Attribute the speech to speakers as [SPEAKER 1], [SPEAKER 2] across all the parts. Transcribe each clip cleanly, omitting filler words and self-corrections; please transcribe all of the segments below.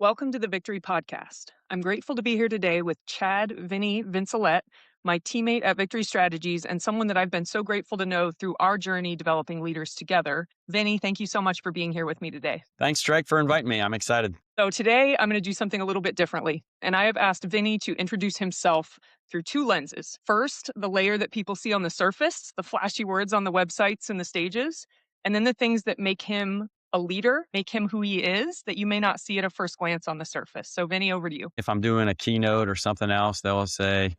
[SPEAKER 1] Welcome to the Victory Podcast. I'm grateful to be here today with Chad, Vinny, Vincelette, my teammate at Victory Strategies, and someone that I've been so grateful to know through our journey developing leaders together. Vinny, thank you so much for being here with me today.
[SPEAKER 2] Thanks, Drake, for inviting me. I'm excited.
[SPEAKER 1] So today I'm going to do something a little bit differently, and I have asked Vinny to introduce himself through two lenses. First, the layer that people see on the surface, the flashy words on the websites and the stages, and then the things that make him a leader, make him who he is, that you may not see at a first glance on the surface. So Vinny, over to you.
[SPEAKER 2] If I'm doing a keynote or something else, they'll say,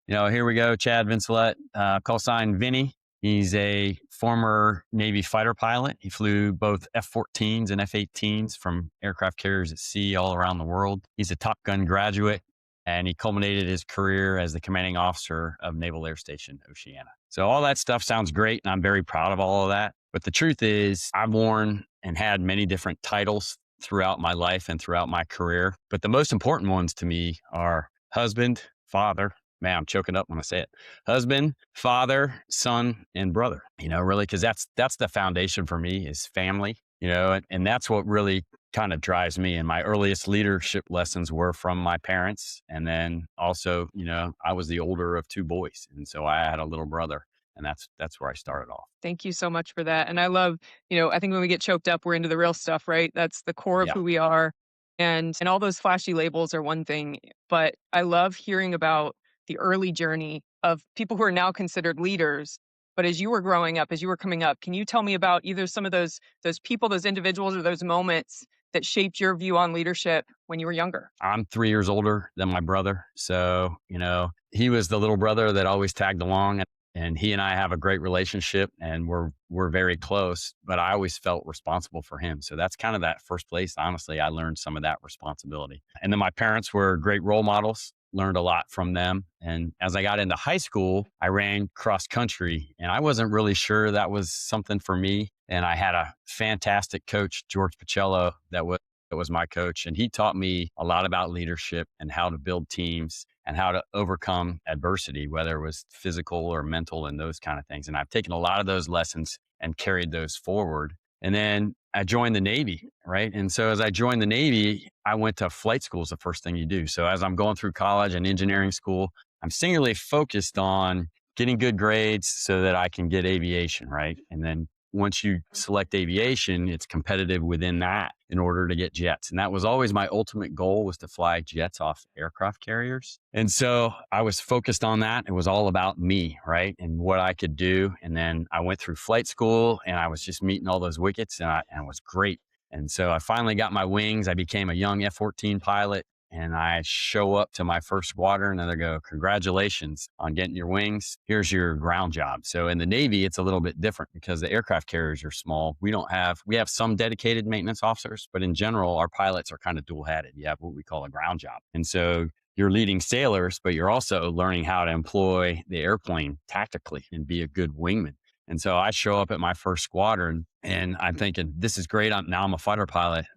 [SPEAKER 2] here we go, Chad Vincelette, call sign Vinny. He's a former Navy fighter pilot. He flew both F-14s and F-18s from aircraft carriers at sea all around the world. He's a Top Gun graduate, and he culminated his career as the commanding officer of Naval Air Station Oceana. So all that stuff sounds great, and I'm very proud of all of that. But the truth is, I've worn and had many different titles throughout my life and throughout my career. But the most important ones to me are husband, father. Man, I'm choking up when I say it. Husband, father, son, and brother, really, because that's the foundation for me is family, and that's what really kind of drives me. And my earliest leadership lessons were from my parents. And then also, I was the older of two boys. And so I had a little brother. And that's where I started off.
[SPEAKER 1] Thank you so much for that. And I love, I think when we get choked up, we're into the real stuff, right? That's the core of
[SPEAKER 2] Yeah.
[SPEAKER 1] who we are. And all those flashy labels are one thing, but I love hearing about the early journey of people who are now considered leaders. But as you were growing up, as you were coming up, can you tell me about either some of those people, those individuals, or those moments that shaped your view on leadership when you were younger?
[SPEAKER 2] I'm 3 years older than my brother. So, he was the little brother that always tagged along. And he and I have a great relationship and we're very close, but I always felt responsible for him. So that's kind of that first place. Honestly, I learned some of that responsibility. And then my parents were great role models, learned a lot from them. And as I got into high school, I ran cross country and I wasn't really sure that was something for me. And I had a fantastic coach, George Pacello, that was my coach. And he taught me a lot about leadership and how to build teams and how to overcome adversity, whether it was physical or mental and those kind of things. And I've taken a lot of those lessons and carried those forward. And then I joined the Navy, right? And so as I joined the Navy, I went to flight school is the first thing you do. So as I'm going through college and engineering school, I'm singularly focused on getting good grades so that I can get aviation, right? And then once you select aviation, it's competitive within that in order to get jets. And that was always my ultimate goal, was to fly jets off aircraft carriers. And so I was focused on that. It was all about me, right? And what I could do. And then I went through flight school and I was just meeting all those wickets and it was great. And so I finally got my wings. I became a young F-14 pilot. And I show up to my first squadron and they go, congratulations on getting your wings. Here's your ground job. So in the Navy, it's a little bit different because the aircraft carriers are small. We have some dedicated maintenance officers, but in general, our pilots are kind of dual hatted. You have what we call a ground job. And so you're leading sailors, but you're also learning how to employ the airplane tactically and be a good wingman. And so I show up at my first squadron and I'm thinking, this is great. Now I'm a fighter pilot.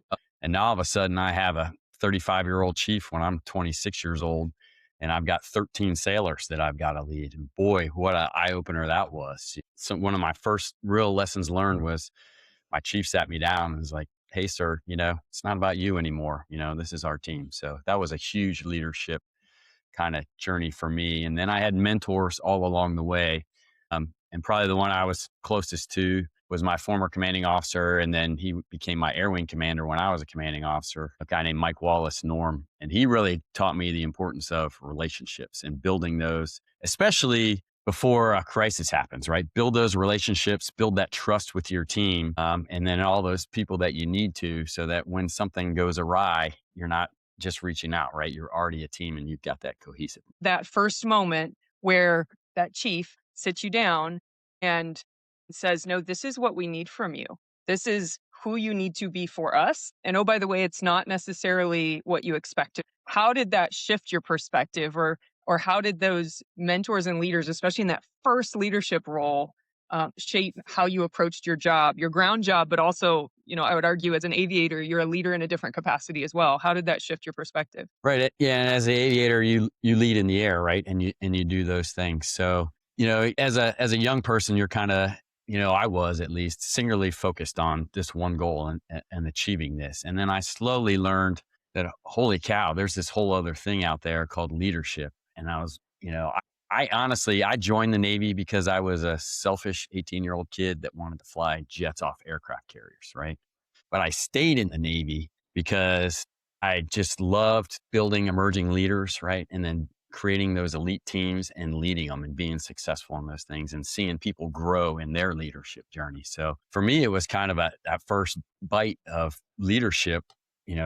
[SPEAKER 2] And now all of a sudden I have a 35-year-old chief when I'm 26 years old, and I've got 13 sailors that I've got to lead. And boy, what an eye opener that was. So one of my first real lessons learned was my chief sat me down and was like, hey, sir, it's not about you anymore. This is our team. So that was a huge leadership kind of journey for me. And then I had mentors all along the way. And probably the one I was closest to was my former commanding officer. And then he became my air wing commander when I was a commanding officer, a guy named Mike Wallace Norm. And he really taught me the importance of relationships and building those, especially before a crisis happens, right? Build those relationships, build that trust with your team, and then all those people that you need to, so that when something goes awry, you're not just reaching out, right? You're already a team and you've got that cohesive.
[SPEAKER 1] That first moment where that chief sits you down and says, no, this is what we need from you. This is who you need to be for us. And oh, by the way, it's not necessarily what you expected. How did that shift your perspective, or how did those mentors and leaders, especially in that first leadership role, shape how you approached your job, your ground job, but also, I would argue as an aviator, you're a leader in a different capacity as well. How did that shift your perspective?
[SPEAKER 2] Right. Yeah. And as an aviator, you lead in the air, right? And you do those things. So, as a young person, you're kind of, I was at least singularly focused on this one goal and achieving this. And then I slowly learned that, holy cow, there's this whole other thing out there called leadership. And I was, I honestly, I joined the Navy because I was a selfish 18-year-old kid that wanted to fly jets off aircraft carriers, right? But I stayed in the Navy because I just loved building emerging leaders, right? And then creating those elite teams and leading them and being successful in those things and seeing people grow in their leadership journey. So for me, it was kind of that first bite of leadership,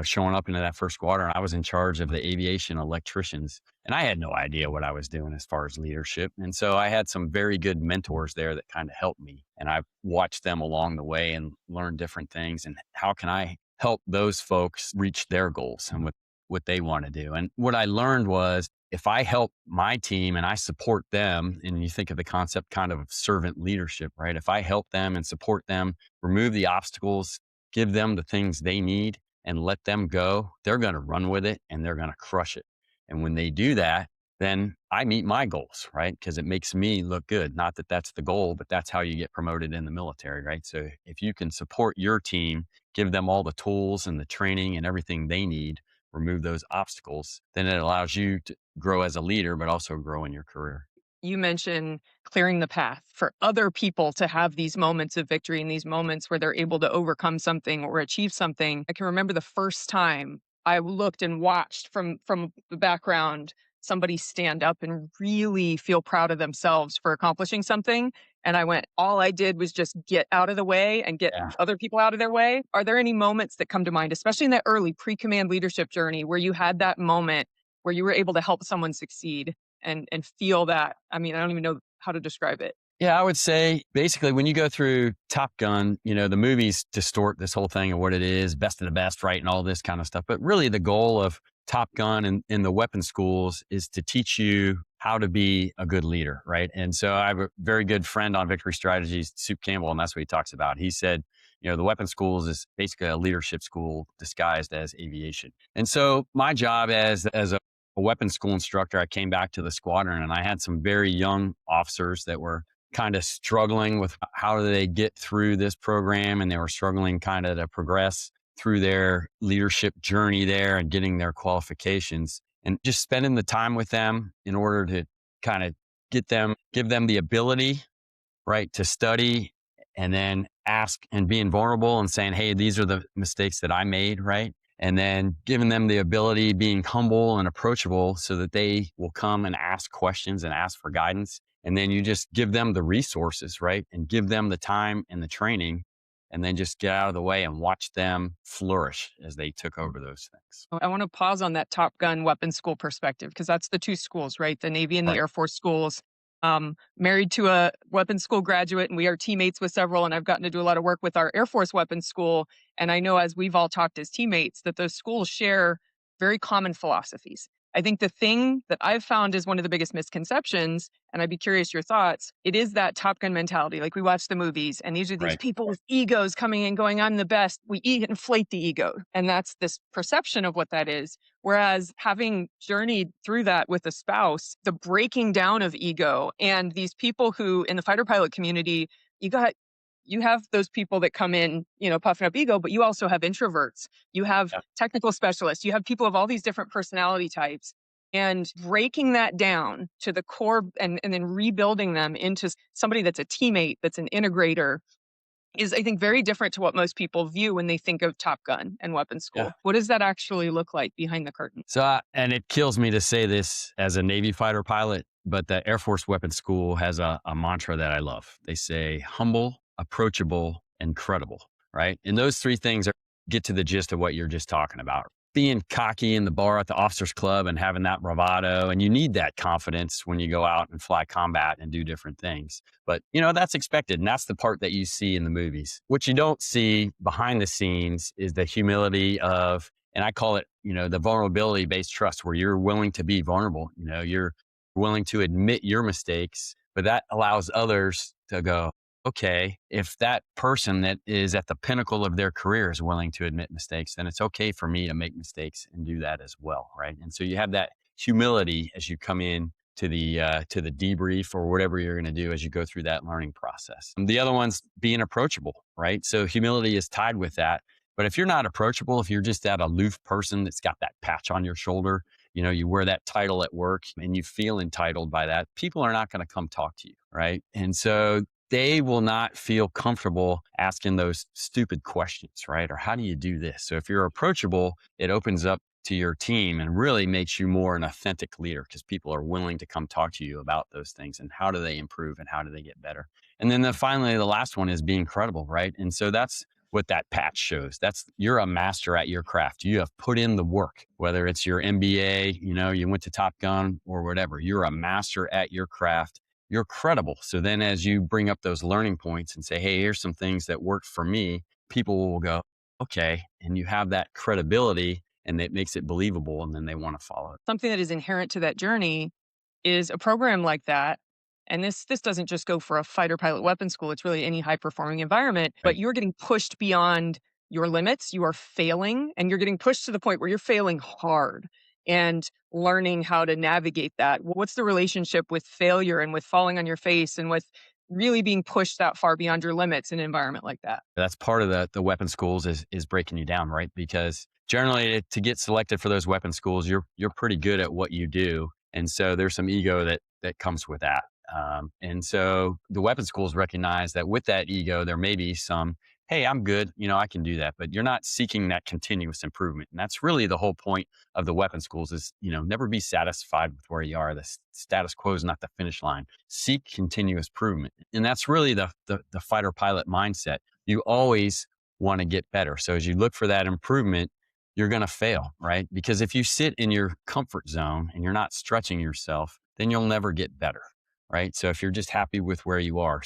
[SPEAKER 2] showing up into that first squadron. I was in charge of the aviation electricians, and I had no idea what I was doing as far as leadership. And so I had some very good mentors there that kind of helped me. And I watched them along the way and learned different things. And how can I help those folks reach their goals and what they want to do? And what I learned was, if I help my team and I support them, and you think of the concept kind of servant leadership, right? If I help them and support them, remove the obstacles, give them the things they need, and let them go, they're going to run with it and they're going to crush it. And when they do that, then I meet my goals, right? Because it makes me look good. Not that that's the goal, but that's how you get promoted in the military, right? So if you can support your team, give them all the tools and the training and everything they need, remove those obstacles, then it allows you to grow as a leader, but also grow in your career.
[SPEAKER 1] You mentioned clearing the path for other people to have these moments of victory and these moments where they're able to overcome something or achieve something. I can remember the first time I looked and watched from the background somebody stand up and really feel proud of themselves for accomplishing something. And I went, all I did was just get out of the way and get
[SPEAKER 2] Yeah.
[SPEAKER 1] other people out of their way. Are there any moments that come to mind, especially in that early pre-command leadership journey, where you had that moment where you were able to help someone succeed? And feel that. I mean, I don't even know how to describe it.
[SPEAKER 2] Yeah, I would say basically when you go through Top Gun, the movies distort this whole thing of what it is, best of the best, right? And all this kind of stuff. But really, the goal of Top Gun and in the weapon schools is to teach you how to be a good leader, right? And so I have a very good friend on Victory Strategies, Soup Campbell, and that's what he talks about. He said, the weapon schools is basically a leadership school disguised as aviation. And so my job as a weapons school instructor, I came back to the squadron and I had some very young officers that were kind of struggling with how do they get through this program, and they were struggling kind of to progress through their leadership journey there and getting their qualifications, and just spending the time with them in order to kind of give them the ability, right, to study, and then ask and being vulnerable and saying, hey, these are the mistakes that I made, right? And then giving them the ability, being humble and approachable so that they will come and ask questions and ask for guidance. And then you just give them the resources, right? And give them the time and the training, and then just get out of the way and watch them flourish as they took over those things.
[SPEAKER 1] I want to pause on that Top Gun weapons school perspective because that's the two schools, right? The Navy and the
[SPEAKER 2] Right.
[SPEAKER 1] Air Force schools. Married to a weapons school graduate, and we are teammates with several. And I've gotten to do a lot of work with our Air Force weapons school. And I know as we've all talked as teammates that those schools share very common philosophies. I think the thing that I've found is one of the biggest misconceptions, and I'd be curious your thoughts, it is that Top Gun mentality. Like we watch the movies, and these are these
[SPEAKER 2] Right.
[SPEAKER 1] people with egos coming in going, I'm the best. We inflate the ego. And that's this perception of what that is. Whereas having journeyed through that with a spouse, the breaking down of ego and these people who in the fighter pilot community, you have those people that come in, puffing up ego, but you also have introverts. You have
[SPEAKER 2] Yeah.
[SPEAKER 1] technical specialists. You have people of all these different personality types. And breaking that down to the core and then rebuilding them into somebody that's a teammate, that's an integrator, is I think very different to what most people view when they think of Top Gun and weapons
[SPEAKER 2] Yeah.
[SPEAKER 1] school. What does that actually look like behind the curtain?
[SPEAKER 2] So, and it kills me to say this as a Navy fighter pilot, but the Air Force Weapons School has a mantra that I love. They say humble, approachable, and credible, right? And those three things get to the gist of what you're just talking about. Being cocky in the bar at the officers club and having that bravado. And you need that confidence when you go out and fly combat and do different things. But, that's expected. And that's the part that you see in the movies. What you don't see behind the scenes is the humility of, and I call it, the vulnerability based trust, where you're willing to be vulnerable. You're willing to admit your mistakes, but that allows others to go, okay, if that person that is at the pinnacle of their career is willing to admit mistakes, then it's okay for me to make mistakes and do that as well, right? And so you have that humility as you come in to the debrief or whatever you're going to do as you go through that learning process. And the other one's being approachable, right? So humility is tied with that. But if you're not approachable, if you're just that aloof person that's got that patch on your shoulder, you wear that title at work and you feel entitled by that, people are not going to come talk to you. Right. And so they will not feel comfortable asking those stupid questions. Right. Or how do you do this? So if you're approachable, it opens up to your team and really makes you more an authentic leader because people are willing to come talk to you about those things and how do they improve and how do they get better. And then finally, the last one is being credible, right? And so that's what that patch shows. That's you're a master at your craft. You have put in the work, whether it's your MBA, you went to Top Gun or whatever. You're a master at your craft. You're credible. So then as you bring up those learning points and say, hey, here's some things that worked for me, people will go, okay. And you have that credibility and it makes it believable. And then they want to follow it.
[SPEAKER 1] Something that is inherent to that journey is a program like that. And this doesn't just go for a fighter pilot weapons school, it's really any high performing environment, but
[SPEAKER 2] Right.
[SPEAKER 1] you're getting pushed beyond your limits. You are failing and you're getting pushed to the point where you're failing hard and learning how to navigate that. What's the relationship with failure and with falling on your face and with really being pushed that far beyond your limits in an environment like that?
[SPEAKER 2] That's part of the weapon schools is breaking you down, right? Because generally to get selected for those weapon schools, you're pretty good at what you do. And so there's some ego that comes with that. And so the weapon schools recognize that with that ego, there may be some, hey, I'm good, I can do that. But you're not seeking that continuous improvement. And that's really the whole point of the weapon schools is, never be satisfied with where you are. The status quo is not the finish line. Seek continuous improvement. And that's really the fighter pilot mindset. You always want to get better. So as you look for that improvement, you're going to fail, right? Because if you sit in your comfort zone and you're not stretching yourself, then you'll never get better, right? So if you're just happy with where you are,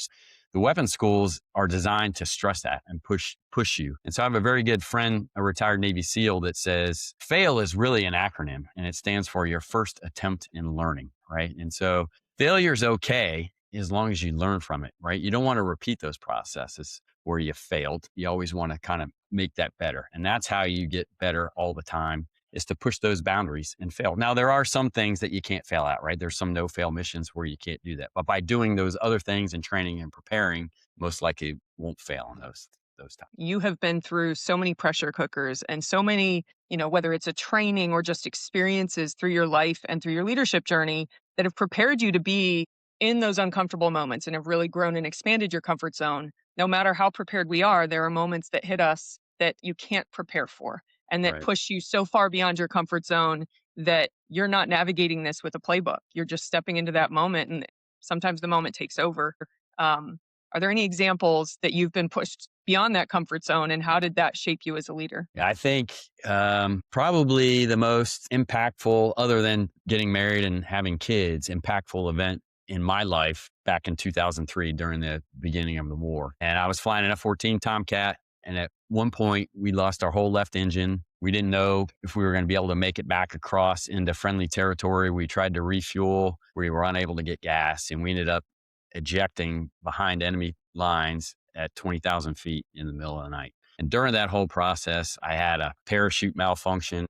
[SPEAKER 2] the weapon schools are designed to stress that and push you. And so I have a very good friend, a retired Navy SEAL, that says fail is really an acronym and it stands for your first attempt in learning, right? And so failure is okay as long as you learn from it, right? You don't want to repeat those processes where you failed. You always want to kind of make that better. And that's how you get better all the time, is to push those boundaries and fail. Now, there are some things that you can't fail at, right? There's some no fail missions where you can't do that. But by doing those other things and training and preparing, most likely won't fail in those times.
[SPEAKER 1] You have been through so many pressure cookers and so many, whether it's a training or just experiences through your life and through your leadership journey that have prepared you to be in those uncomfortable moments and have really grown and expanded your comfort zone. No matter how prepared we are, there are moments that hit us that you can't prepare for and that
[SPEAKER 2] Right.
[SPEAKER 1] push you so far beyond your comfort zone that you're not navigating this with a playbook. You're just stepping into that moment and sometimes the moment takes over. Um, are there any examples that you've been pushed beyond that comfort zone, and how did that shape you as a leader?
[SPEAKER 2] I think probably the most impactful, other than getting married and having kids, impactful event in my life back in 2003 during the beginning of the war. And I was flying an F-14 Tomcat. And at one point, we lost our whole left engine. We didn't know if we were going to be able to make it back across into friendly territory. We tried to refuel. We were unable to get gas. And we ended up ejecting behind enemy lines at 20,000 feet in the middle of the night. And during that whole process, I had a parachute malfunction,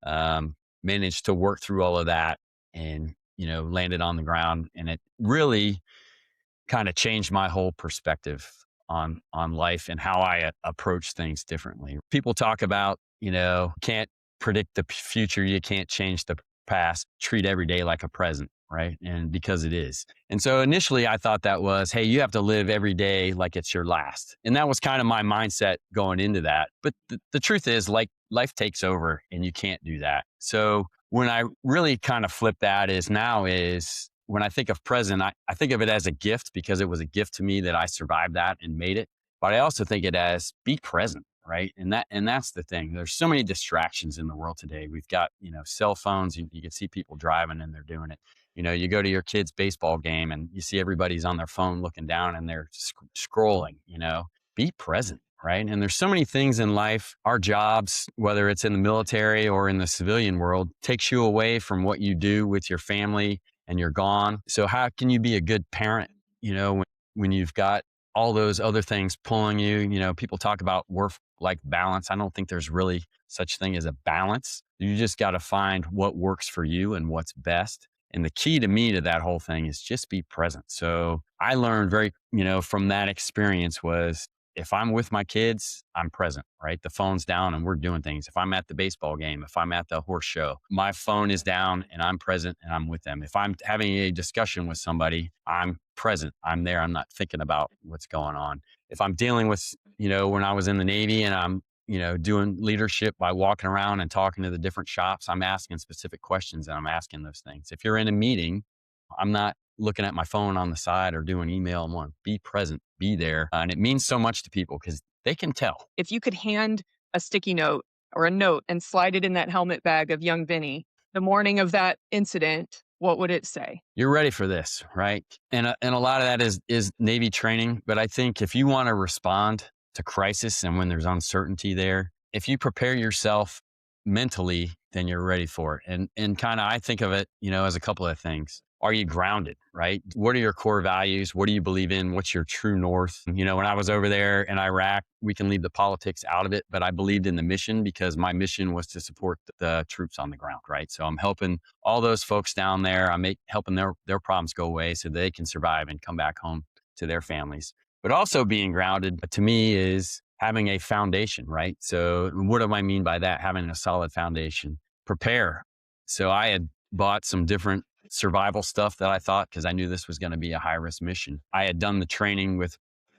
[SPEAKER 2] managed to work through all of that and, landed on the ground. And it really kind of changed my whole perspective on life and how I approach things differently. People talk about, can't predict the future, you can't change the past, treat every day like a present, right? And because it is. And so initially I thought that was, hey, you have to live every day like it's your last. And that was kind of my mindset going into that. But the truth is, like, life takes over and you can't do that. So when I really kind of flip that is when I think of present, I think of it as a gift because it was a gift to me that I survived that and made it. But I also think it as be present, right? And that's the thing. There's so many distractions in the world today. We've got, cell phones. You can see people driving and they're doing it. You go to your kid's baseball game and you see everybody's on their phone looking down and they're scrolling, be present. Right. And there's so many things in life, our jobs, whether it's in the military or in the civilian world, takes you away from what you do with your family and you're gone. So how can you be a good parent, when you've got all those other things pulling you? People talk about work-life balance. I don't think there's really such thing as a balance. You just got to find what works for you and what's best. And the key to me to that whole thing is just be present. So I learned from that experience was If I'm with my kids, I'm present, right? The phone's down and we're doing things. If I'm at the baseball game, if I'm at the horse show, my phone is down and I'm present and I'm with them. If I'm having a discussion with somebody, I'm present. I'm there. I'm not thinking about what's going on. If I'm dealing with, when I was in the Navy and I'm, doing leadership by walking around and talking to the different shops, I'm asking specific questions and I'm asking those things. If you're in a meeting, I'm not looking at my phone on the side or doing email. I want to be present, be there. And it means so much to people because they can tell.
[SPEAKER 1] If you could hand a sticky note or a note and slide it in that helmet bag of young Vinny the morning of that incident, what would it say?
[SPEAKER 2] You're ready for this, right? And a lot of that is Navy training. But I think if you want to respond to crisis and when there's uncertainty there, if you prepare yourself mentally, then you're ready for it. And kind of I think of it, as a couple of things. Are you grounded, right? What are your core values? What do you believe in? What's your true north? When I was over there in Iraq, we can leave the politics out of it, but I believed in the mission because my mission was to support the troops on the ground, right? So I'm helping all those folks down there. Helping their problems go away so they can survive and come back home to their families. But also being grounded to me is having a foundation, right? So what do I mean by that? Having a solid foundation. Prepare. So I had bought some different survival stuff that I thought, because I knew this was going to be a high risk mission. I had done the training with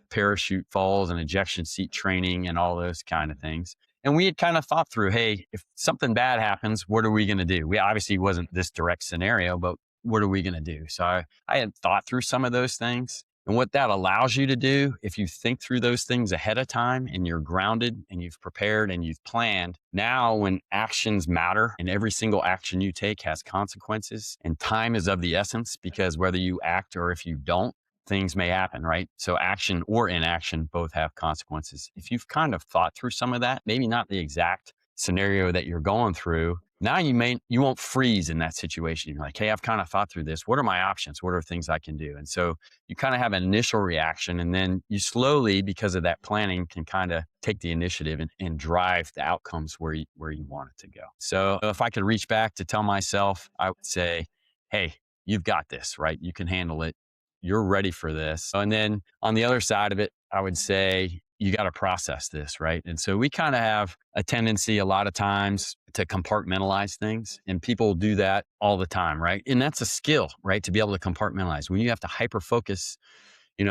[SPEAKER 2] parachute falls and ejection seat training and all those kind of things. And we had kind of thought through, hey, if something bad happens, what are we going to do? We obviously wasn't this direct scenario, but what are we going to do? So I had thought through some of those things. And what that allows you to do, if you think through those things ahead of time and you're grounded and you've prepared and you've planned, now when actions matter and every single action you take has consequences and time is of the essence, because whether you act or if you don't, things may happen, right? So action or inaction both have consequences. If you've kind of thought through some of that, maybe not the exact scenario that you're going through, now you won't freeze in that situation. You're like, hey, I've kind of thought through this. What are my options? What are things I can do? And so you kind of have an initial reaction, and then you slowly, because of that planning, can kind of take the initiative and drive the outcomes where you want it to go. So if I could reach back to tell myself, I would say, hey, you've got this, right? You can handle it. You're ready for this. And then on the other side of it, I would say you got to process this, right? And so we kind of have a tendency a lot of times to compartmentalize things, and people do that all the time, right? And that's a skill, right? To be able to compartmentalize. When you have to hyper focus,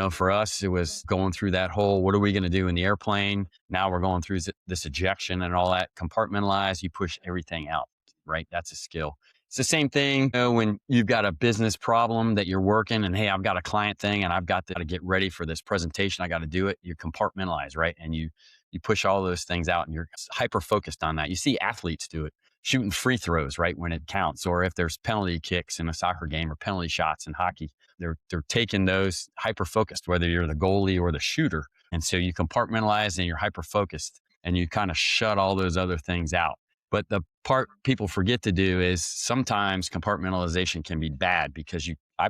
[SPEAKER 2] for us, it was going through that whole, what are we going to do in the airplane? Now we're going through this ejection and all that. Compartmentalize, you push everything out, right? That's a skill. It's the same thing when you've got a business problem that you're working and, hey, I've got a client thing and I've got to get ready for this presentation. I got to do it. You compartmentalize, right? And you push all those things out and you're hyper focused on that. You see athletes do it, shooting free throws, right? When it counts, or if there's penalty kicks in a soccer game or penalty shots in hockey, they're taking those hyper focused, whether you're the goalie or the shooter. And so you compartmentalize and you're hyper focused and you kind of shut all those other things out. But the part people forget to do is sometimes compartmentalization can be bad because I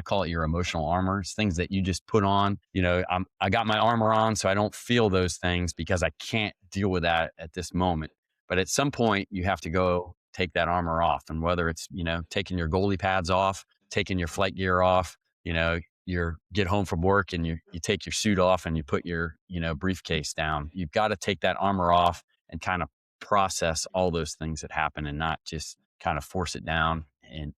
[SPEAKER 2] call it your emotional armor. It's things that you just put on. I got my armor on so I don't feel those things because I can't deal with that at this moment. But at some point you have to go take that armor off. And whether it's, taking your goalie pads off, taking your flight gear off, you get home from work and you take your suit off and you put your, briefcase down. You've got to take that armor off and kind of process all those things that happen and not just kind of force it down and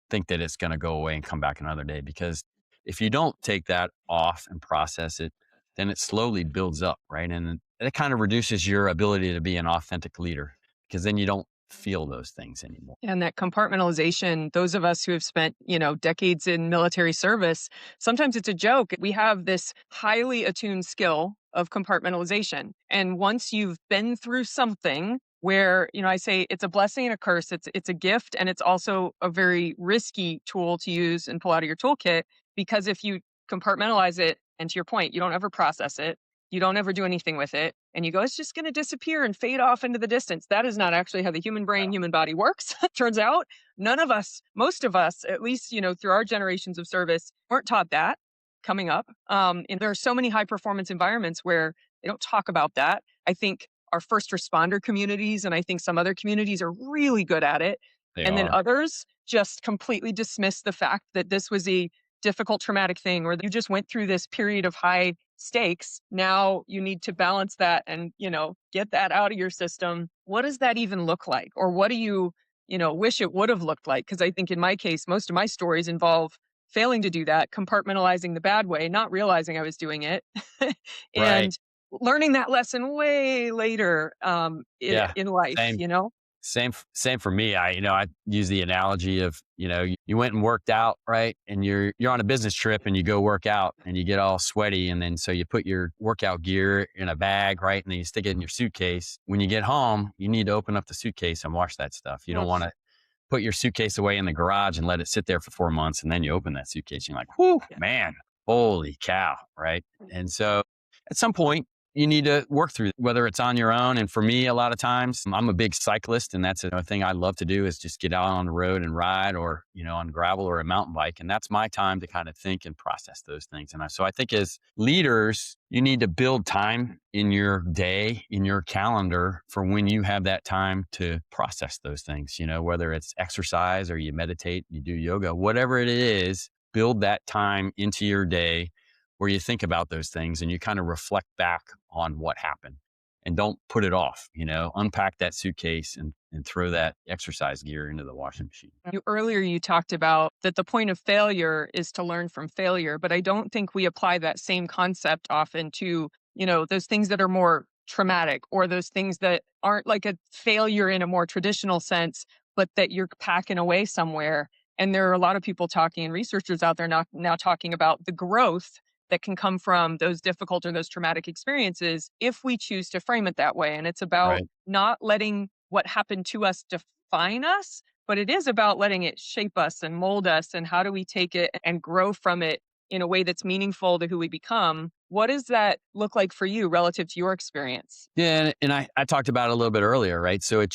[SPEAKER 2] think that it's going to go away and come back another day. Because if you don't take that off and process it, then it slowly builds up, right? And it kind of reduces your ability to be an authentic leader because then you don't feel those things anymore.
[SPEAKER 1] And that compartmentalization, those of us who have spent, decades in military service, sometimes it's a joke. We have this highly attuned skill of compartmentalization. And once you've been through something where, I say it's a blessing and a curse, it's a gift, and it's also a very risky tool to use and pull out of your toolkit, because if you compartmentalize it, and to your point, you don't ever process it, you don't ever do anything with it, and you go, it's just going to disappear and fade off into the distance. That is not actually how the human brain, human body works. Turns out none of us, most of us, at least, through our generations of service, weren't taught that coming up. And there are so many high performance environments where they don't talk about that. I think our first responder communities and I think some other communities are really good at it. And then others just completely dismiss the fact that this was a difficult traumatic thing, or you just went through this period of high stakes. Now you need to balance that and, get that out of your system. What does that even look like? Or what do you, wish it would have looked like? Because I think in my case, most of my stories involve failing to do that, compartmentalizing the bad way, not realizing I was doing it,
[SPEAKER 2] Right.
[SPEAKER 1] and learning that lesson way later
[SPEAKER 2] Yeah.
[SPEAKER 1] in life,
[SPEAKER 2] Same. Same for me. I use the analogy of, you went and worked out, right? And you're on a business trip and you go work out and you get all sweaty. And then so you put your workout gear in a bag, right? And then you stick it in your suitcase. When you get home, you need to open up the suitcase and wash that stuff. You don't want
[SPEAKER 1] Oof.
[SPEAKER 2] to put your suitcase away in the garage and let it sit there for 4 months. And then you open that suitcase. And you're like, whoo,
[SPEAKER 1] Yeah.
[SPEAKER 2] man, holy cow. Right. And so at some point, you need to work through whether it's on your own. And for me, a lot of times I'm a big cyclist, and that's a thing I love to do is just get out on the road and ride, or, on gravel or a mountain bike. And that's my time to kind of think and process those things. So I think as leaders, you need to build time in your day, in your calendar for when you have that time to process those things, whether it's exercise or you meditate, you do yoga, whatever it is, build that time into your day where you think about those things and you kind of reflect back on what happened, and don't put it off, unpack that suitcase and throw that exercise gear into the washing machine.
[SPEAKER 1] Earlier, you talked about that the point of failure is to learn from failure, but I don't think we apply that same concept often to, those things that are more traumatic, or those things that aren't like a failure in a more traditional sense, but that you're packing away somewhere. And there are a lot of people talking and researchers out there now talking about the growth that can come from those difficult or those traumatic experiences if we choose to frame it that way. And it's about
[SPEAKER 2] Right.
[SPEAKER 1] not letting what happened to us define us, but it is about letting it shape us and mold us. And how do we take it and grow from it in a way that's meaningful to who we become? What does that look like for you relative to your experience?
[SPEAKER 2] Yeah, and I talked about it a little bit earlier, right? So it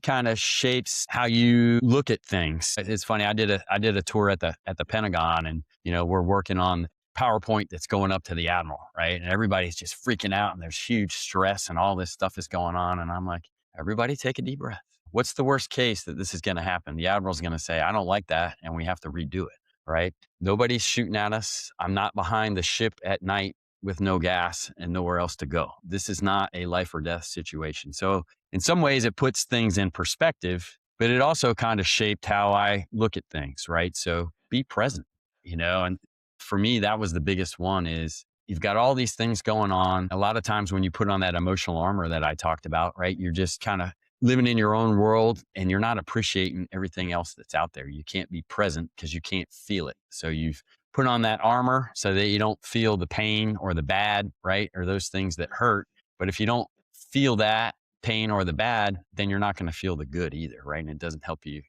[SPEAKER 2] kind of shapes how you look at things. It's funny. I did a tour at the Pentagon, and we're working on PowerPoint that's going up to the admiral, right? And everybody's just freaking out, and there's huge stress, and all this stuff is going on. And I'm like, everybody, take a deep breath. What's the worst case that this is going to happen? The admiral's going to say, I don't like that, and we have to redo it, right? Nobody's shooting at us. I'm not behind the ship at night with no gas and nowhere else to go. This is not a life or death situation. So in some ways it puts things in perspective, but it also kind of shaped how I look at things, right? So be present, and for me, that was the biggest one is you've got all these things going on. A lot of times when you put on that emotional armor that I talked about, right? You're just kind of living in your own world and you're not appreciating everything else that's out there. You can't be present because you can't feel it. So you've put on that armor so that you don't feel the pain or the bad, right? Or those things that hurt. But if you don't feel that pain or the bad, then you're not going to feel the good either, right? And it doesn't help you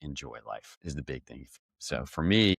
[SPEAKER 2] enjoy life is the big thing. So for me,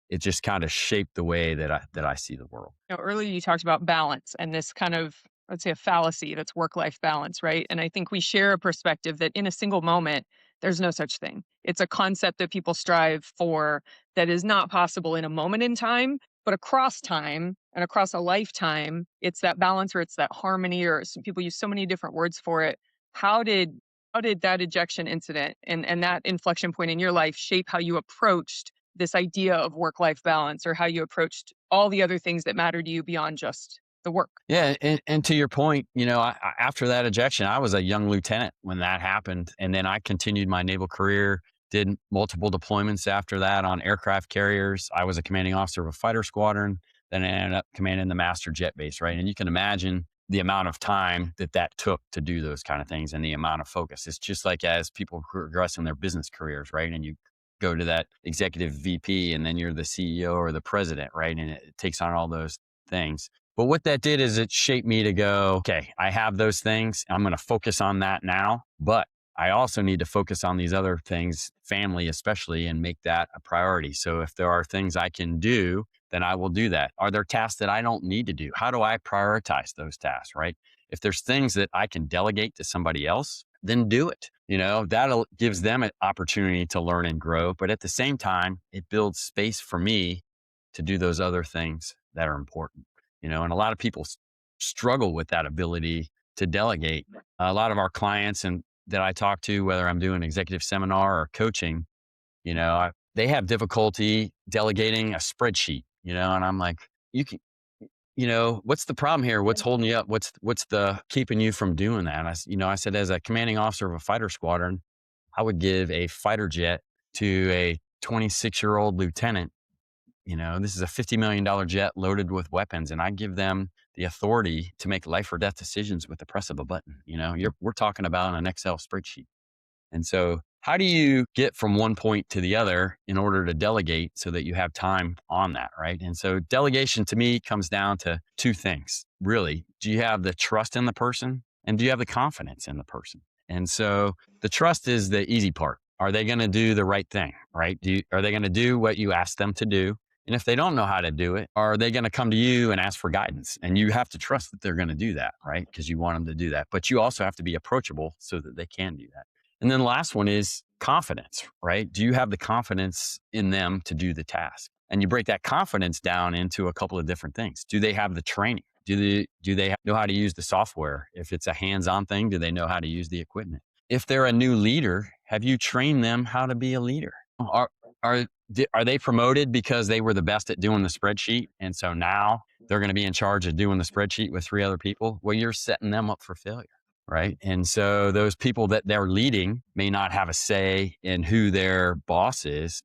[SPEAKER 2] it just kind of shaped the way that I see the world.
[SPEAKER 1] Earlier you talked about balance and this kind of, let's say, a fallacy that's work life balance, right? And I think we share a perspective that in a single moment, there's no such thing. It's a concept that people strive for that is not possible in a moment in time, but across time and across a lifetime, it's that balance or it's that harmony, or some people use so many different words for it. How did how did that ejection incident and that inflection point in your life shape how you approached this idea of work life balance, or how you approached all the other things that matter to you beyond just the work?
[SPEAKER 2] Yeah, and to your point, after that ejection, I was a young lieutenant when that happened, and then I continued my naval career. Did multiple deployments after that on aircraft carriers. I was a commanding officer of a fighter squadron. Then I ended up commanding the master jet base, right? And you can imagine the amount of time that took to do those kind of things and the amount of focus. It's just like as people progress in their business careers, right? And you go to that executive VP, and then you're the CEO or the president, right? And it takes on all those things. But what that did is it shaped me to go, okay, I have those things. I'm going to focus on that now, but I also need to focus on these other things, family especially, and make that a priority. So if there are things I can do, then I will do that. Are there tasks that I don't need to do? How do I prioritize those tasks, right? If there's things that I can delegate to somebody else, then do it. That'll gives them an opportunity to learn and grow. But at the same time, it builds space for me to do those other things that are important. And a lot of people struggle with that ability to delegate. A lot of our clients and that I talk to, whether I'm doing executive seminar or coaching, they have difficulty delegating a spreadsheet, and I'm like, you can, what's the problem here? What's holding you up? What's the keeping you from doing that? And I said, as a commanding officer of a fighter squadron, I would give a fighter jet to a 26-year-old lieutenant. This is a $50 million jet loaded with weapons, and I give them the authority to make life or death decisions with the press of a button. We're talking about an Excel spreadsheet. And so, how do you get from one point to the other in order to delegate so that you have time on that? Right. And so, delegation to me comes down to two things really. Do you have the trust in the person? And do you have the confidence in the person? And so, the trust is the easy part. Are they going to do the right thing? Right. Are they going to do what you ask them to do? And if they don't know how to do it, are they going to come to you and ask for guidance? And you have to trust that they're going to do that, right? Because you want them to do that. But you also have to be approachable so that they can do that. And then the last one is confidence, right? Do you have the confidence in them to do the task? And you break that confidence down into a couple of different things. Do they have the training? Do they know how to use the software? If it's a hands-on thing, do they know how to use the equipment? If they're a new leader, have you trained them how to be a leader? Are are they promoted because they were the best at doing the spreadsheet, and so now they're going to be in charge of doing the spreadsheet with three other people? Well, you're setting them up for failure. Right. And so those people that they're leading may not have a say in who their boss is,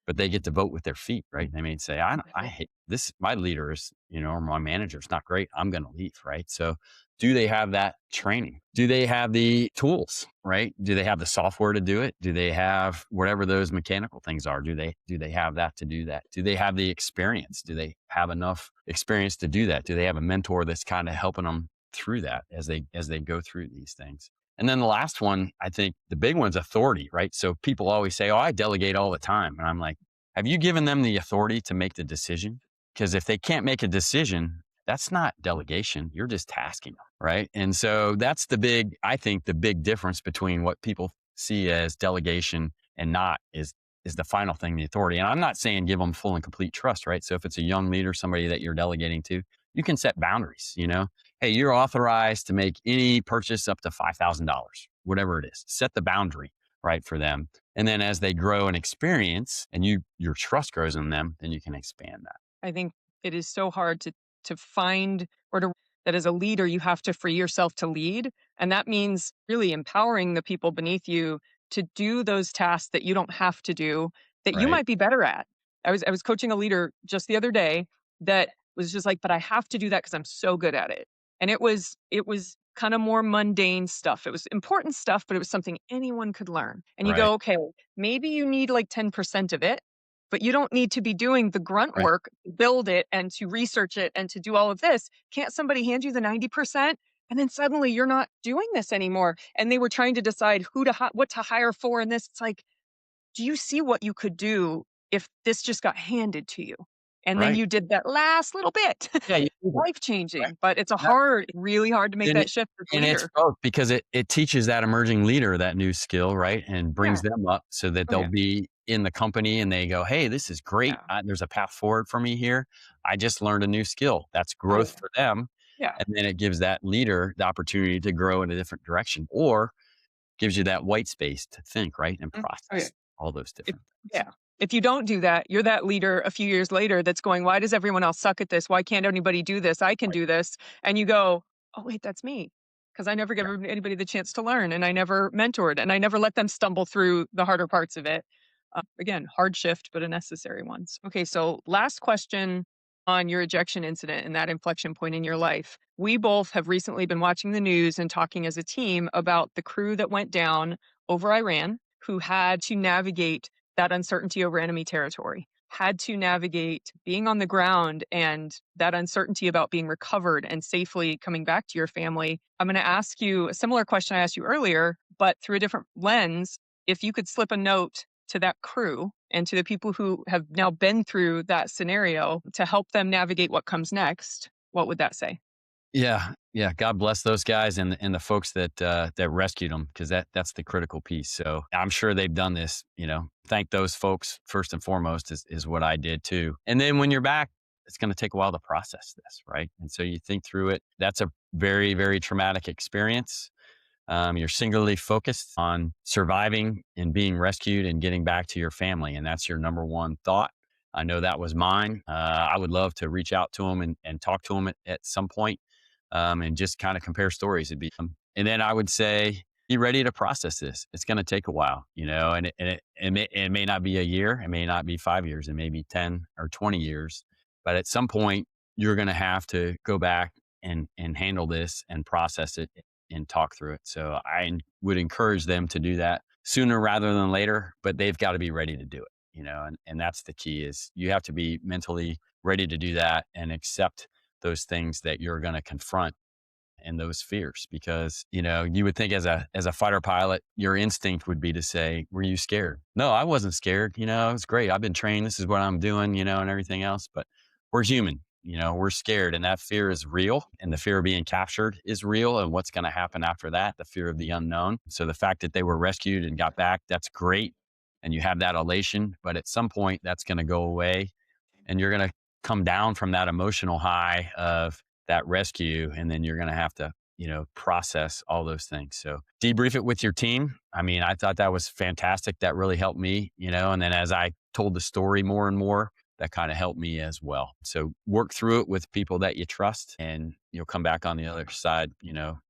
[SPEAKER 2] but they get to vote with their feet. Right. They may say, I hate this. My leader is, or my manager is not great. I'm going to leave. Right. So do they have that training? Do they have the tools? Right. Do they have the software to do it? Do they have whatever those mechanical things are? Do they have that to do that? Do they have the experience? Do they have enough experience to do that? Do they have a mentor that's kind of helping them through that as they go through these things? And then the last one, I think the big one's authority, right? So people always say, "Oh, I delegate all the time." And I'm like, have you given them the authority to make the decision? Because if they can't make a decision, that's not delegation. You're just tasking them, right? And so that's I think the big difference between what people see as delegation and not is the final thing, the authority. And I'm not saying give them full and complete trust, right? So if it's a young leader, somebody that you're delegating to, you can set boundaries, hey, you're authorized to make any purchase up to $5,000, whatever it is. Set the boundary, right, for them. And then as they grow in experience and your trust grows in them, then you can expand that.
[SPEAKER 1] I think it is so hard to find or to that as a leader you have to free yourself to lead, and that means really empowering the people beneath you to do those tasks that you don't have to do that you
[SPEAKER 2] Right.
[SPEAKER 1] might be better at. I was coaching a leader just the other day that was just like, but I have to do that because I'm so good at it. And it was kind of more mundane stuff. It was important stuff, but it was something anyone could learn. And you
[SPEAKER 2] Right.
[SPEAKER 1] go, okay, maybe you need like 10% of it, but you don't need to be doing the grunt
[SPEAKER 2] Right.
[SPEAKER 1] work, build it and to research it and to do all of this. Can't somebody hand you the 90%? And then suddenly you're not doing this anymore. And they were trying to decide what to hire for. And this, it's like, do you see what you could do if this just got handed to you? And then
[SPEAKER 2] Right.
[SPEAKER 1] you did that last little bit.
[SPEAKER 2] Yeah. You do that.
[SPEAKER 1] Life
[SPEAKER 2] Right.
[SPEAKER 1] changing, but it's
[SPEAKER 2] That-
[SPEAKER 1] really hard to make
[SPEAKER 2] and
[SPEAKER 1] that shift as a
[SPEAKER 2] and it's
[SPEAKER 1] leader.
[SPEAKER 2] both because it teaches that emerging leader that new skill, right? And
[SPEAKER 1] Yeah.
[SPEAKER 2] brings them up so that
[SPEAKER 1] Oh
[SPEAKER 2] they'll
[SPEAKER 1] yeah.
[SPEAKER 2] be in the company and they go, hey, this is great.
[SPEAKER 1] Yeah.
[SPEAKER 2] There's a path forward for me here. I just learned a new skill. That's
[SPEAKER 1] Oh
[SPEAKER 2] growth
[SPEAKER 1] yeah.
[SPEAKER 2] for them.
[SPEAKER 1] Yeah.
[SPEAKER 2] And then it gives that leader the opportunity to grow in a different direction or gives you that white space to think, right? And
[SPEAKER 1] Mm. Oh yeah.
[SPEAKER 2] process all those
[SPEAKER 1] If
[SPEAKER 2] different things.
[SPEAKER 1] yeah. If you don't do that, you're that leader a few years later that's going, "Why does everyone else suck at this? Why can't anybody do this? I can
[SPEAKER 2] Right.
[SPEAKER 1] do this." And you go, "Oh, wait, that's me, because I never gave
[SPEAKER 2] Yeah.
[SPEAKER 1] anybody the chance to learn, and I never mentored, and I never let them stumble through the harder parts of it." Again, hard shift, but a necessary one. Okay, so last question on your ejection incident and that inflection point in your life. We both have recently been watching the news and talking as a team about the crew that went down over Iran, who had to navigate that uncertainty over enemy territory, had to navigate being on the ground and that uncertainty about being recovered and safely coming back to your family. I'm going to ask you a similar question I asked you earlier, but through a different lens. If you could slip a note to that crew and to the people who have now been through that scenario to help them navigate what comes next, what would that say?
[SPEAKER 2] Yeah, yeah. God bless those guys and the folks that rescued them because that's the critical piece. So I'm sure they've done this. Thank those folks first and foremost is what I did too. And then when you're back, it's going to take a while to process this, right? And so you think through it. That's a very very traumatic experience. You're singularly focused on surviving and being rescued and getting back to your family, and that's your number one thought. I know that was mine. I would love to reach out to them and talk to them at some point, and just kind of compare stories. And then I would say, be ready to process this. It's going to take a while, it may not be a year. It may not be 5 years. It may be 10 or 20 years. But at some point, you're going to have to go back and handle this and process it and talk through it. So would encourage them to do that sooner rather than later, but they've got to be ready to do it, and that's the key is you have to be mentally ready to do that and accept those things that you're going to confront and those fears because you would think as a fighter pilot your instinct would be to say, were you scared? No, I wasn't scared. It's great, I've been trained, this is what I'm doing, and everything else. But we're human, we're scared, and that fear is real, and the fear of being captured is real, and what's going to happen after that, the fear of the unknown. So the fact that they were rescued and got back, that's great, and you have that elation, but at some point that's going to go away, and you're going to come down from that emotional high of that rescue. And then you're going to have to, process all those things. So debrief it with your team. I mean, I thought that was fantastic. That really helped me, and then as I told the story more and more, that kind of helped me as well. So work through it with people that you trust and you'll come back on the other side,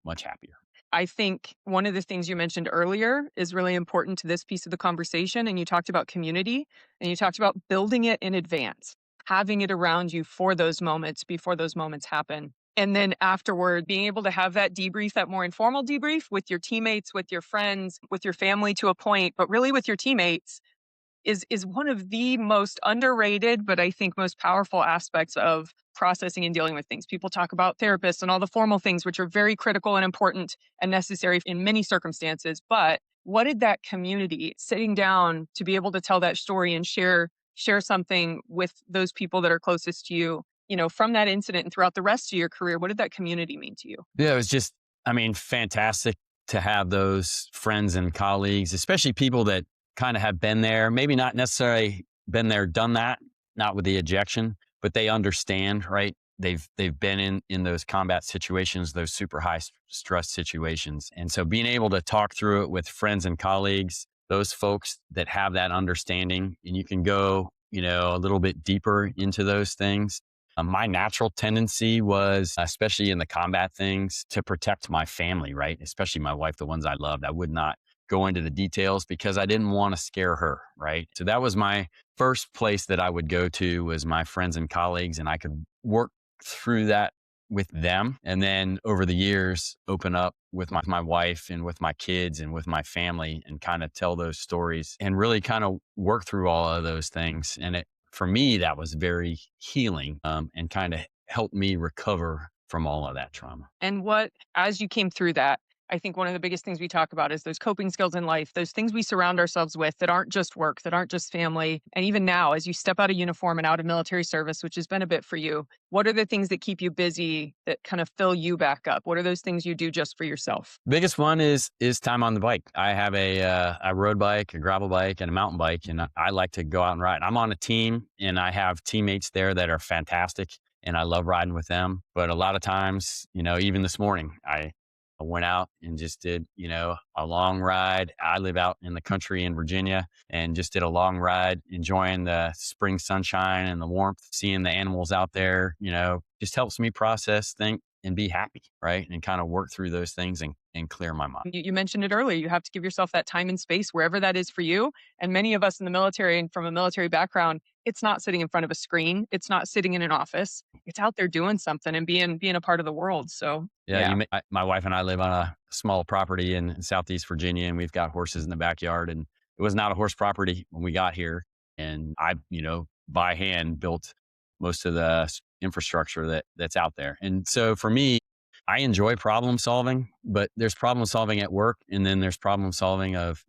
[SPEAKER 2] much happier.
[SPEAKER 1] I think one of the things you mentioned earlier is really important to this piece of the conversation. And you talked about community and you talked about building it in advance, having it around you for those moments before those moments happen. And then afterward, being able to have that debrief, that more informal debrief with your teammates, with your friends, with your family to a point, but really with your teammates is one of the most underrated, but I think most powerful aspects of processing and dealing with things. People talk about therapists and all the formal things, which are very critical and important and necessary in many circumstances. But what did that community sitting down to be able to tell that story and share something with those people that are closest to you, from that incident and throughout the rest of your career, what did that community mean to you?
[SPEAKER 2] Yeah, it was just, I mean, fantastic to have those friends and colleagues, especially people that kind of have been there, maybe not necessarily been there, done that, not with the ejection, but they understand, right? They've been in those combat situations, those super high stress situations. And so being able to talk through it with friends and colleagues, those folks that have that understanding, and you can go, a little bit deeper into those things. My natural tendency was, especially in the combat things, to protect my family, right? Especially my wife, the ones I loved. I would not go into the details because I didn't want to scare her, right? So that was my first place that I would go to was my friends and colleagues, and I could work through that with them. And then over the years, open up with my wife and with my kids and with my family and kind of tell those stories and really kind of work through all of those things. And for me, that was very healing, and kind of helped me recover from all of that trauma.
[SPEAKER 1] And as you came through that, I think one of the biggest things we talk about is those coping skills in life, those things we surround ourselves with that aren't just work, that aren't just family. And even now, as you step out of uniform and out of military service, which has been a bit for you, what are the things that keep you busy that kind of fill you back up? What are those things you do just for yourself?
[SPEAKER 2] Biggest one is time on the bike. I have a road bike, a gravel bike, and a mountain bike, and I like to go out and ride. I'm on a team, and I have teammates there that are fantastic, and I love riding with them. But a lot of times, even this morning, I went out and just did, a long ride. I live out in the country in Virginia and just did a long ride, enjoying the spring sunshine and the warmth, seeing the animals out there, just helps me process, think, and be happy, right? And kind of work through those things and clear my mind.
[SPEAKER 1] You mentioned it earlier. You have to give yourself that time and space wherever that is for you. And many of us in the military and from a military background, it's not sitting in front of a screen. It's not sitting in an office. It's out there doing something and being a part of the world. So
[SPEAKER 2] Yeah,
[SPEAKER 1] yeah.
[SPEAKER 2] my wife and I live on a small property in Southeast Virginia, and we've got horses in the backyard. And it was not a horse property when we got here, and I, by hand built most of the infrastructure that's out there. And so for me, I enjoy problem solving, but there's problem solving at work, and then there's problem solving of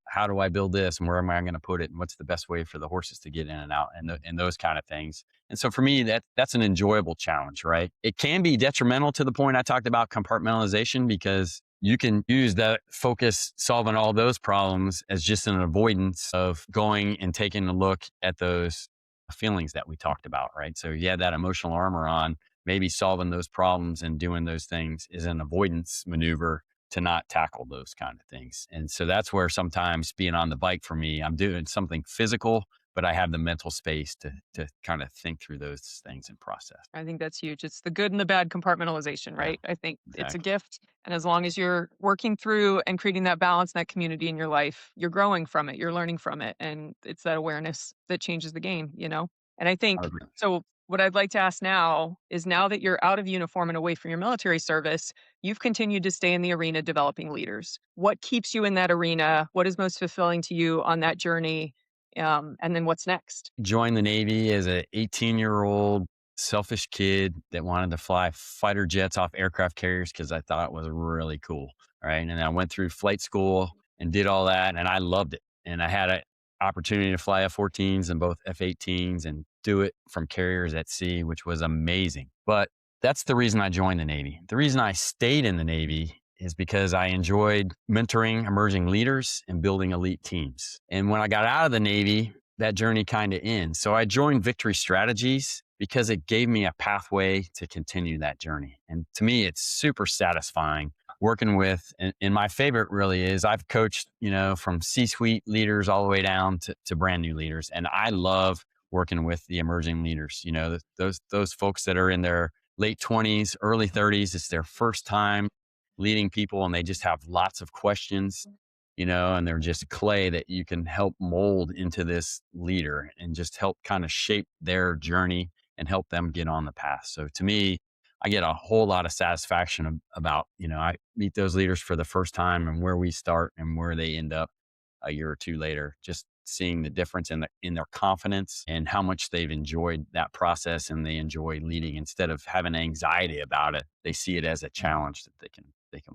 [SPEAKER 2] how do I build this, and where am I going to put it, and what's the best way for the horses to get in and out, and those kind of things. And so for me, that's an enjoyable challenge, right? It can be detrimental to the point I talked about compartmentalization, because you can use that focus solving all those problems as just an avoidance of going and taking a look at those feelings that we talked about, right? So you have that emotional armor on, maybe solving those problems and doing those things is an avoidance maneuver to not tackle those kind of things. And so that's where sometimes being on the bike for me, I'm doing something physical, but I have the mental space to kind of think through those things and process.
[SPEAKER 1] I think that's huge. It's the good and the bad compartmentalization,
[SPEAKER 2] Yeah,
[SPEAKER 1] right? I think it's a
[SPEAKER 2] exactly.
[SPEAKER 1] gift. And as long as you're working through and creating that balance and that community in your life, you're growing from it, you're learning from it. And it's that awareness that changes the game, you know? And I
[SPEAKER 2] I
[SPEAKER 1] think
[SPEAKER 2] agree.
[SPEAKER 1] so. What I'd like to ask now is now that you're out of uniform and away from your military service, you've continued to stay in the arena developing leaders. What keeps you in that arena? What is most fulfilling to you on that journey? And then what's next?
[SPEAKER 2] Joined the Navy as a 18-year-old selfish kid that wanted to fly fighter jets off aircraft carriers because I thought it was really cool. Right. And I went through flight school and did all that. And I loved it. And I had an opportunity to fly F-14s and both F-18s and do it from carriers at sea, which was amazing. But that's the reason I joined the Navy. The reason I stayed in the Navy is because I enjoyed mentoring emerging leaders and building elite teams. And when I got out of the Navy, that journey kind of ends. So I joined Victory Strategies because it gave me a pathway to continue that journey. And to me, it's super satisfying working with, and my favorite really is I've coached, from C-suite leaders all the way down to brand new leaders. And I love working with the emerging leaders, those folks that are in their late 20s, early 30s. It's their first time leading people and they just have lots of questions, and they're just clay that you can help mold into this leader and just help kind of shape their journey and help them get on the path. So to me, I get a whole lot of satisfaction about, I meet those leaders for the first time and where we start and where they end up a year or two later, just seeing the difference in their confidence and how much they've enjoyed that process and they enjoy leading instead of having anxiety about it. They see it as a challenge that they can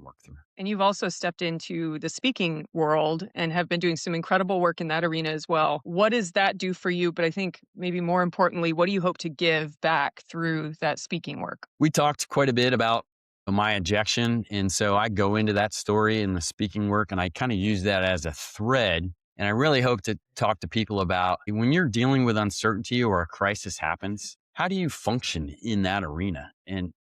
[SPEAKER 2] work through.
[SPEAKER 1] And you've also stepped into the speaking world and have been doing some incredible work in that arena as well. What does that do for you? But I think maybe more importantly, what do you hope to give back through that speaking work?
[SPEAKER 2] We talked quite a bit about my ejection. And so I go into that story in the speaking work and I kind of use that as a thread. And I really hope to talk to people about when you're dealing with uncertainty or a crisis happens, how do you function in that arena? And,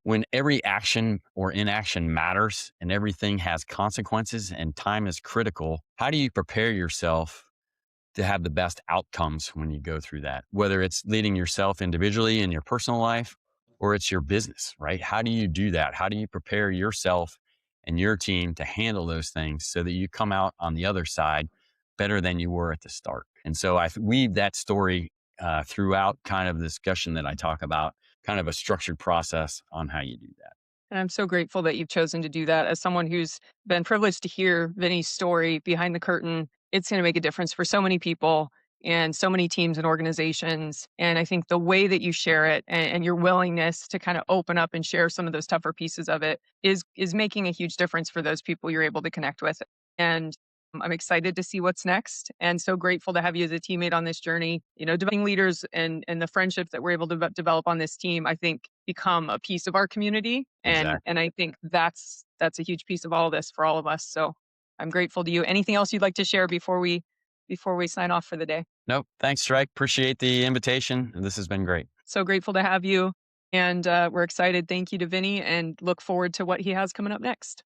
[SPEAKER 2] when every action or inaction matters and everything has consequences and time is critical, how do you prepare yourself to have the best outcomes when you go through that, whether it's leading yourself individually in your personal life or it's your business, right? How do you do that? How do you prepare yourself and your team to handle those things so that you come out on the other side better than you were at the start? And so I weave that story throughout kind of the discussion that I talk about, kind of a structured process on how you do that.
[SPEAKER 1] And I'm so grateful that you've chosen to do that. As someone who's been privileged to hear Vinny's story behind the curtain, it's going to make a difference for so many people and so many teams and organizations. And I think the way that you share it and your willingness to kind of open up and share some of those tougher pieces of it is making a huge difference for those people you're able to connect with. And I'm excited to see what's next and so grateful to have you as a teammate on this journey. Developing leaders and the friendships that we're able to develop on this team, I think become a piece of our community.
[SPEAKER 2] Exactly.
[SPEAKER 1] And I think that's a huge piece of all of this for all of us. So I'm grateful to you. Anything else you'd like to share before we sign off for the day?
[SPEAKER 2] Nope. Thanks, Strike. Appreciate the invitation. This has been great.
[SPEAKER 1] So grateful to have you. And we're excited. Thank you to Vinny and look forward to what he has coming up next.